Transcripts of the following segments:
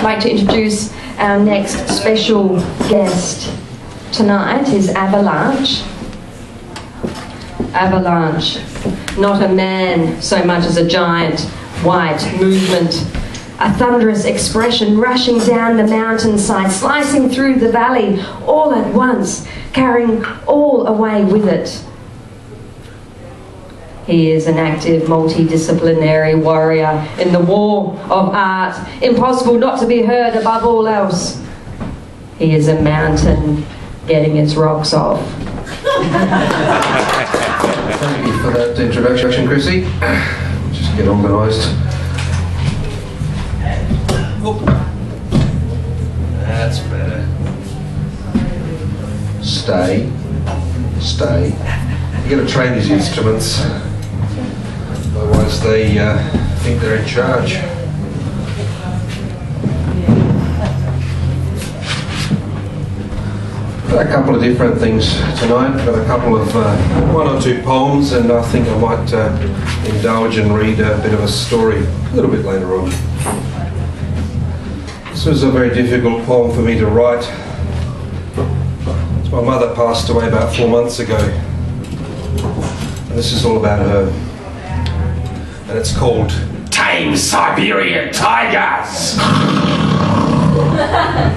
like to introduce our next special guest tonight is Ava Lanche. Ava Lanche, not a man so much as a giant white movement, a thunderous expression rushing down the mountainside, slicing through the valley all at once, carrying all away with it. He is an active, multidisciplinary warrior in the war of art, impossible not to be heard above all else. He is a mountain getting its rocks off. Thank you for that introduction, Chrissy. Just get organised. Oh. That's better. Stay. Stay. You got to train these instruments. Otherwise they think they're in charge. Got a couple of different things tonight. Got a couple of one or two poems, and I think I might indulge and read a bit of a story a little bit later on. This was a very difficult poem for me to write. My mother passed away about 4 months ago, and this is all about her. And it's called Tame Siberian Tigers.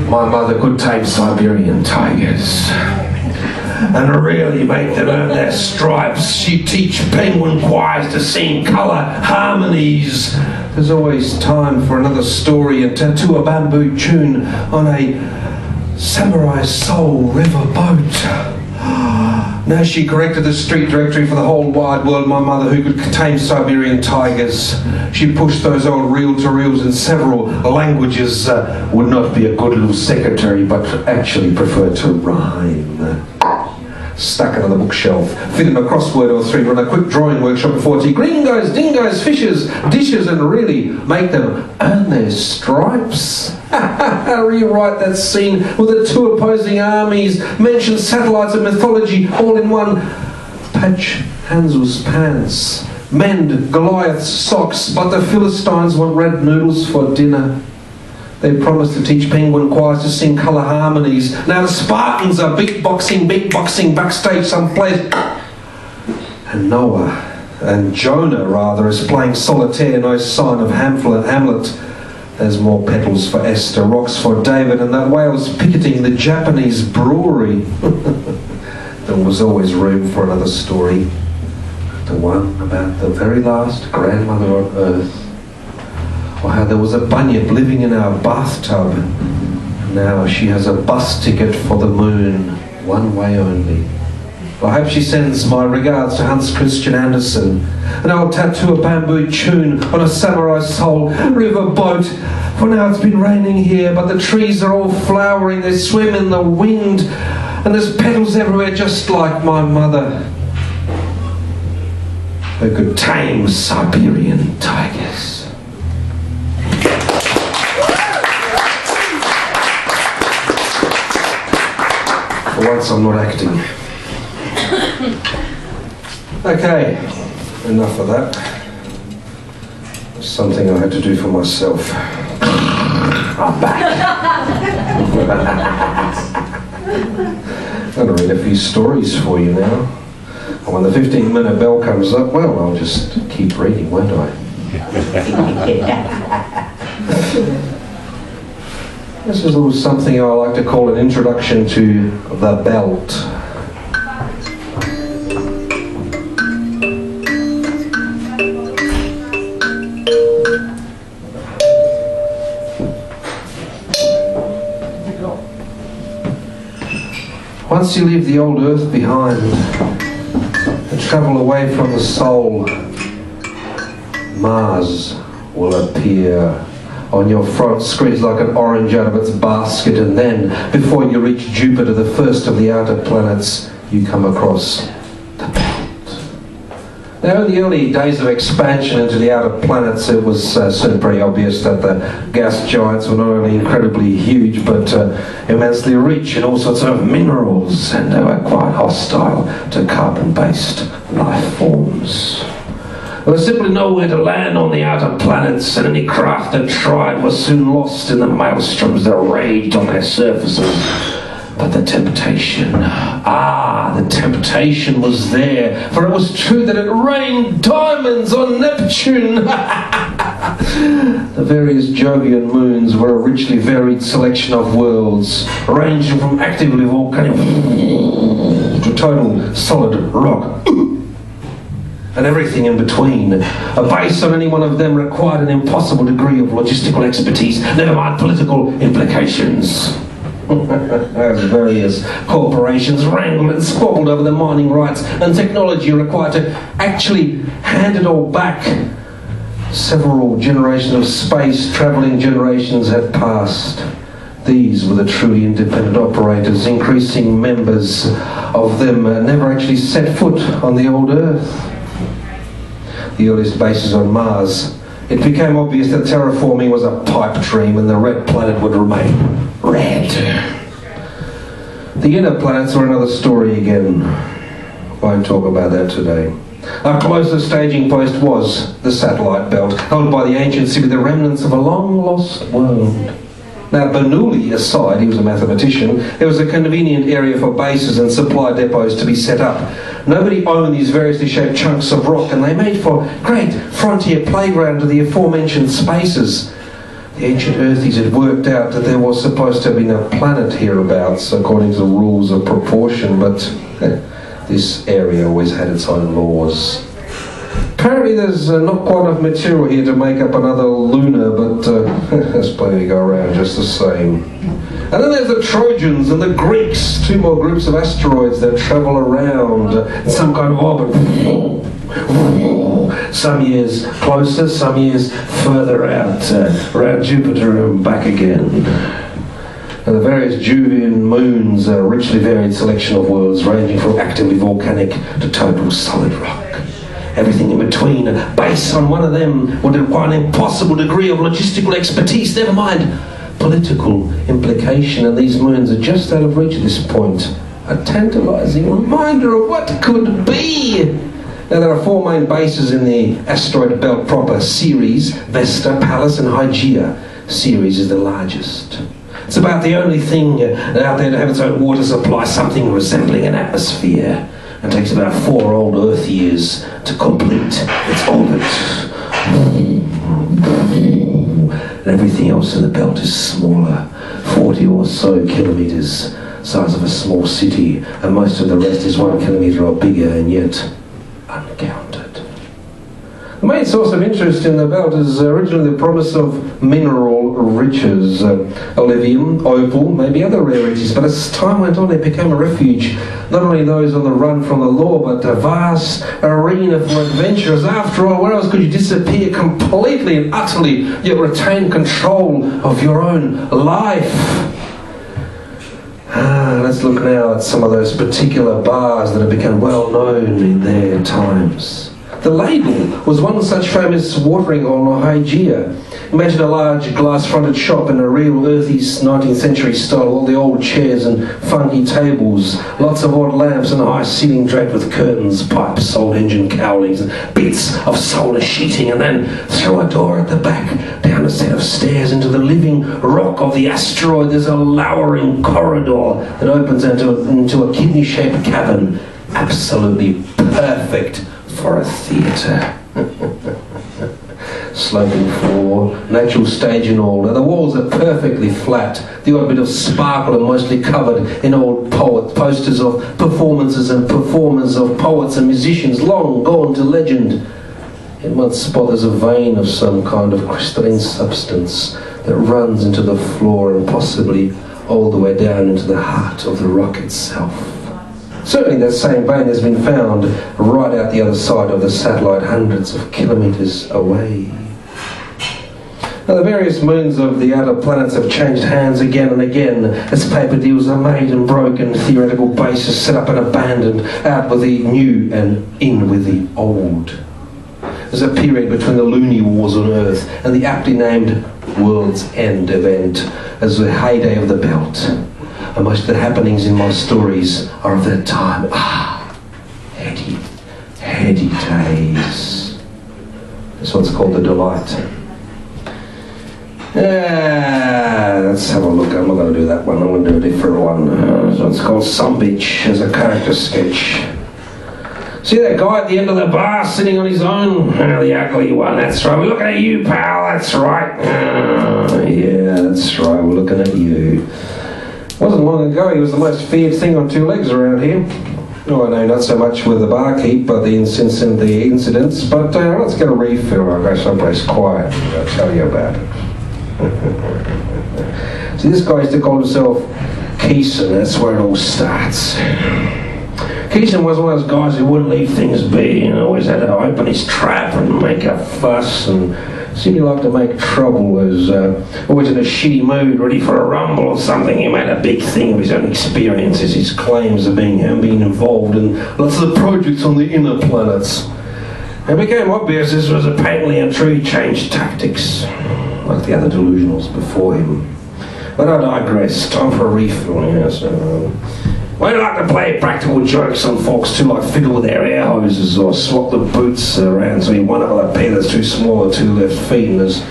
My mother could tame Siberian tigers and really make them earn their stripes. She'd teach penguin choirs to sing colour harmonies. There's always time for another story and tattoo a bamboo tune on a samurai soul river boat. Now she corrected the street directory for the whole wide world, my mother, who could tame Siberian tigers. She pushed those old reel-to-reels in several languages. Would not be a good little secretary, but actually preferred to rhyme. Stuck it on the bookshelf, fit in a crossword or three, run a quick drawing workshop before tea. Gringos, dingoes, fishes, dishes, and really make them earn their stripes. Rewrite that scene with the two opposing armies, mention satellites of mythology all in one. Patch Hansel's pants, mend Goliath's socks, but the Philistines want red noodles for dinner. They promised to teach penguin choirs to sing colour harmonies. Now the Spartans are beatboxing backstage someplace. And Noah, and Jonah rather, is playing solitaire, no sign of Hamlet. There's more petals for Esther, rocks for David, and that whale's picketing the Japanese brewery. There was always room for another story. The one about the very last grandmother on earth. Or how there was a bunyip living in our bathtub. Now she has a bus ticket for the moon, one way only. I hope she sends my regards to Hans Christian Andersen, and I'll tattoo a bamboo tune on a samurai soul river boat. For now it's been raining here, but the trees are all flowering, they swim in the wind, and there's petals everywhere just like my mother, who could tame Siberian tigers. For once I'm not acting. Okay, enough of that. It's something I had to do for myself. I'm back. I'm going to read a few stories for you now. And when the 15-minute bell comes up, well, I'll just keep reading, won't I? This is a little something I like to call an introduction to the belt. Once you leave the old earth behind and travel away from the soul, Mars will appear on your front screen like an orange out of its basket, and then, before you reach Jupiter, the first of the outer planets, you come across the belt. Now, in the early days of expansion into the outer planets, it was soon pretty obvious that the gas giants were not only incredibly huge, but immensely rich in all sorts of minerals, and they were quite hostile to carbon-based life forms. There was simply nowhere to land on the outer planets, and any craft that tried was soon lost in the maelstroms that raged on their surfaces. But the temptation, the temptation was there, for it was true that it rained diamonds on Neptune. The various Jovian moons were a richly varied selection of worlds, ranging from actively volcanic to total solid rock, and everything in between. A base on any one of them required an impossible degree of logistical expertise, never mind political implications. As various corporations wrangled and squabbled over the mining rights and technology required to actually hand it all back. Several generations of space-travelling generations had passed. These were the truly independent operators. Increasing members of them never actually set foot on the old Earth. The earliest bases on Mars. It became obvious that terraforming was a pipe dream and the red planet would remain red. The inner planets were another story again. Won't talk about that today. Our closest staging post was the satellite belt, held by the ancient city, the remnants of a long-lost world. Now, Bernoulli aside, he was a mathematician, there was a convenient area for bases and supply depots to be set up. Nobody owned these variously shaped chunks of rock, and they made for great frontier playground to the aforementioned spaces. The ancient Earthies had worked out that there was supposed to have been a planet hereabouts, according to the rules of proportion, but this area always had its own laws. Apparently there's not quite enough material here to make up another lunar, but there's plenty to go around just the same. And then there's the Trojans and the Greeks, two more groups of asteroids that travel around in some kind of orbit. Some years closer, some years further out, around Jupiter and back again. And the various Jovian moons are a richly varied selection of worlds, ranging from actively volcanic to total solid rock. Everything in between. Based on one of them would require an impossible degree of logistical expertise, never mind political implication, and these moons are just out of reach at this point. A tantalizing reminder of what could be. Now, there are four main bases in the asteroid belt proper: Ceres, Vesta, Pallas and Hygeia. Ceres is the largest. It's about the only thing out there to have its own water supply, something resembling an atmosphere, and takes about 4 old Earth years to complete its orbit. And everything else in the belt is smaller, 40 or so kilometres, size of a small city, and most of the rest is 1 kilometre or bigger, and yet uncounted. The main source of interest in the belt is originally the promise of mineral riches, olevium, opal, maybe other rarities, but as time went on it became a refuge, not only those on the run from the law, but a vast arena for adventurers. After all, where else could you disappear completely and utterly, yet retain control of your own life? Let's look now at some of those particular bars that have become well known in their times. The Ladle was one such famous watering hole on Hygeia. Imagine a large glass-fronted shop in a real earthy 19th century style, all the old chairs and funky tables, lots of odd lamps and a high ceiling draped with curtains, pipes, solar engine cowlings and bits of solar sheeting, and then through a door at the back, down a set of stairs into the living rock of the asteroid, there's a lowering corridor that opens into a kidney-shaped cavern, absolutely perfect for a theatre. Sloping floor, natural stage and all. Now the walls are perfectly flat, the odd bit of sparkle and mostly covered in old posters of performances and performers of poets and musicians long gone to legend. In one spot there's a vein of some kind of crystalline substance that runs into the floor and possibly all the way down into the heart of the rock itself. Certainly that same vein has been found right out the other side of the satellite, hundreds of kilometres away. Now the various moons of the outer planets have changed hands again and again as paper deals are made and broken, theoretical bases set up and abandoned, out with the new and in with the old. There's a period between the loony wars on Earth and the aptly named World's End event as the heyday of the belt. And most of the happenings in my stories are of that time. Heady days. This one's called The Delight. Let's have a look. I'm not going to do that one. I'm going to do a different one. This one's called Some Bitch as a character sketch. See that guy at the end of the bar sitting on his own? The ugly one, that's right. We're looking at you, pal, that's right. Yeah, that's right, we're looking at you. Wasn't long ago he was the most feared thing on two legs around here. Oh, I know, not so much with the barkeep, but the incidents. But let's get a refill. I'll go someplace quiet and I'll tell you about it. See, this guy used to call himself Keeson. That's where it all starts. Keeson was one of those guys who wouldn't leave things be and always had to open his trap and make a fuss and seemed to like to make trouble. Was always in a shitty mood, ready for a rumble or something. He made a big thing of his own experiences, his claims of being involved in lots of the projects on the inner planets. It became obvious this was a patently untrue. He changed tactics, like the other delusionals before him. But I digress. Time for a refill, yes. We like to play practical jokes on folks too, like fiddle with their air hoses or swap the boots around so you wind up with a pair that's too small or two left feet. And as you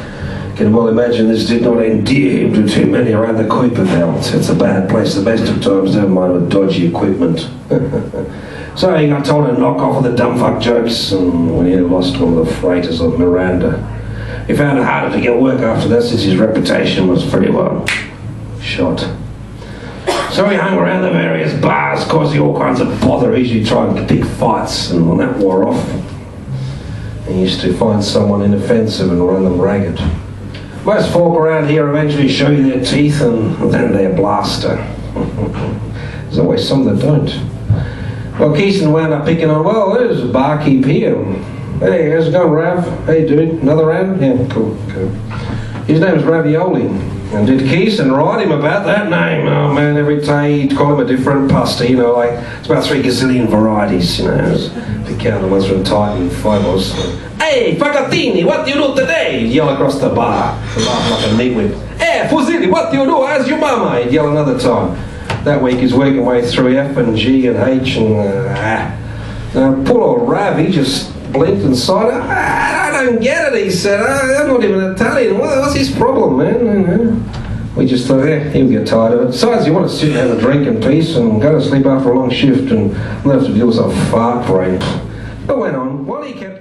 can well imagine, this did not endear him to too many around the Kuiper belt. It's a bad place the best of times, never mind with dodgy equipment. So he got told to knock off with the dumb fuck jokes, and when he had lost one of the freighters of Miranda, he found it harder to get work after that since his reputation was pretty well shot. So he hung around the various bars, causing all kinds of bother, usually trying to pick fights, and when that wore off, he used to find someone inoffensive and run them ragged. Most folk around here eventually show you their teeth and then their blaster. There's always some that don't. Well, Keeson wound up picking on, well, there's a barkeep here. Hey, how's it going, Rav? Hey, dude, another round? Yeah, cool. His name's Ravioli. And did Keeson write him about that name? Oh man, every day he'd call him a different pasta, you know, like, it's about 3 gazillion varieties, you know, to count the ones from Titan and Phobos. Hey, Facatini, what do you do today? He'd yell across the bar, like a nitwit. Hey, Fusilli, what do you do? How's your mama? He'd yell another time. That week he's working way through F and G and H and poor old Rav, he just blinked and sighed. I don't get it, he said. I'm not even Italian. What's his problem, man? We just thought, he'll get tired of it. Besides, you want to sit and have a drink in peace and go to sleep after a long shift and not have to deal with some fart brain. But went on. While he kept